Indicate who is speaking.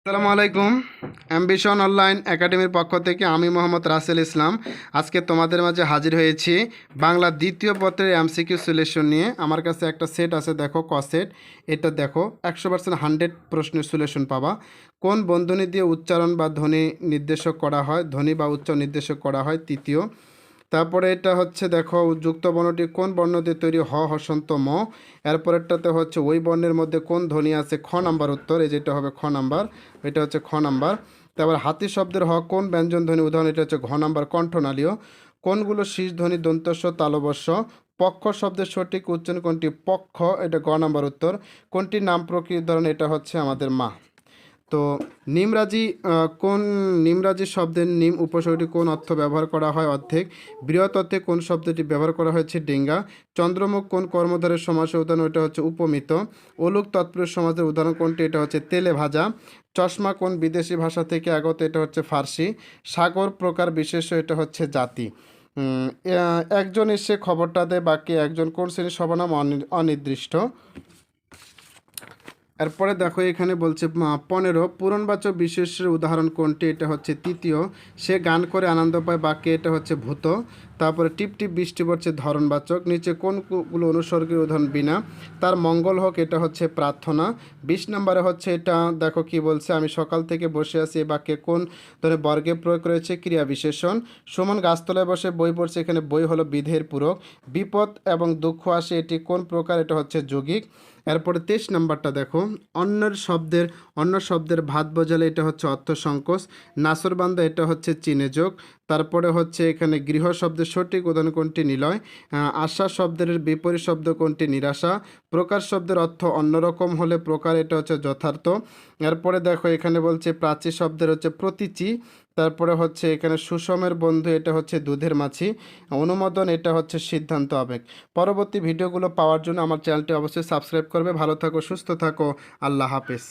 Speaker 1: আসসালামু আলাইকুম। Ambition online একাডেমির পক্ষ থেকে আমি মোহাম্মদ রাসেল ইসলাম আজকে তোমাদের মাঝে হাজির হয়েছি বাংলা দ্বিতীয় পত্রের এমসিকিউ সলিউশন নিয়ে। আমার কাছে একটা সেট আছে, দেখো ক সেট। এটা দেখো 100% 100 প্রশ্নের সলিউশন পাবা। কোন বন্ধনী দিয়ে উচ্চারণ বা ধ্বনি নির্দেশক করা হয়, ধ্বনি বা উচ্চ নির্দেশক করা হয় তৃতীয়। তারপরে এটা হচ্ছে দেখো যুক্ত বর্ণটি কোন বর্ণ দিয়ে তৈরি, হসন্ত ম। এরপরেরটাতে হচ্ছে ওই বর্ণের মধ্যে কোন ধ্বনি আছে, খ নাম্বার উত্তর, এই যেটা হবে খ নাম্বার, এটা হচ্ছে খ নাম্বার। তারপর হাতি শব্দের হ কোন ব্যঞ্জন ধ্বনি উদাহরণ, এটা হচ্ছে ঘ নাম্বার কণ্ঠনালীয়। কোনগুলো শীষ ধ্বনি দন্তস্ব তালবস্য। পক্ষ শব্দের সঠিক উচ্চারণ কোনটি, পক্ষ, এটা গ নাম্বার উত্তর। কোনটি নাম প্রকৃতি উদাহরণ, এটা হচ্ছে আমাদের মা। তো নিমরাজি কোন নিমরাজি শব্দের নিম উপসর্গটি কোন অর্থ ব্যবহার করা হয়, অর্ধেক। বৃহৎ অর্থে কোন শব্দটি ব্যবহার করা হয়েছে, ডেঙ্গা। চন্দ্রমুখ কোন কর্মধারের সমাসের উদাহরণ, এটা হচ্ছে উপমিত। অলুক তৎপুরুষ সমাজের উদাহরণ কোনটি, এটা হচ্ছে তেলে ভাজা। চশমা কোন বিদেশি ভাষা থেকে আগত, এটা হচ্ছে ফার্সি। সাগর প্রকার বিশেষ্য, এটা হচ্ছে জাতি। একজন এসে খবরটা দেয় বাকি একজন কোন শ্রেণীর সর্বনাম, অনির্দিষ্ট। এরপরে দেখো এখানে বলছে 15 পূরণবাচক বিশেষের উদাহরণ কোনটি, এটা হচ্ছে তৃতীয়। সে গান করে আনন্দ পায় বাক্যে, এটা হচ্ছে ভূত। তারপরে টিপ টিপ বৃষ্টি পড়ছে ধরনবাচক। নিচে কোনগুলো অনুসর্গের উদাহরণ, বিনা। তার মঙ্গল হোক, এটা হচ্ছে প্রার্থনা। 20 নম্বরে হচ্ছে এটা দেখো কি বলছে, আমি সকাল থেকে বসে আছি, এই বাক্যে কোন ধরে বর্গে প্রয়োগ রয়েছে, ক্রিয়া বিশেষণ। সুমন গাছতলায় বসে বই পড়ছে, এখানে বই হলো বিধেয়ের পূরক। বিপদ এবং দুঃখ আসে, এটি কোন প্রকার, এটা হচ্ছে যৌগিক। এরপরে 23 নাম্বারটা দেখো, অন্য শব্দের ভাত বোঝালে, এটা হচ্ছে অর্থ সংকোচ। নাসরবান্দা, এটা হচ্ছে চীনেযোগ। তারপরে হচ্ছে এখানে গৃহ শব্দের সঠিক উদাহরণ কোনটি, নিলয়। আশা শব্দের বিপরীত শব্দ কোনটি, নিরাশা। প্রকার শব্দের অর্থ অন্যরকম হলে প্রকার, এটা হচ্ছে যথার্থ। এরপরে দেখো এখানে বলছে প্রাচী শব্দের হচ্ছে প্রতীচী। তারপরে হচ্ছে এখানে সুষমের বন্ধু, এটা হচ্ছে দুধের মাছি। অনুমোদন, এটা হচ্ছে সিদ্ধান্ত আবেগ। পরবর্তী ভিডিওগুলো পাওয়ার জন্য আমার চ্যানেলটি অবশ্যই সাবস্ক্রাইব করবে। ভালো থাকো, সুস্থ থাকো, আল্লাহ হাফেজ।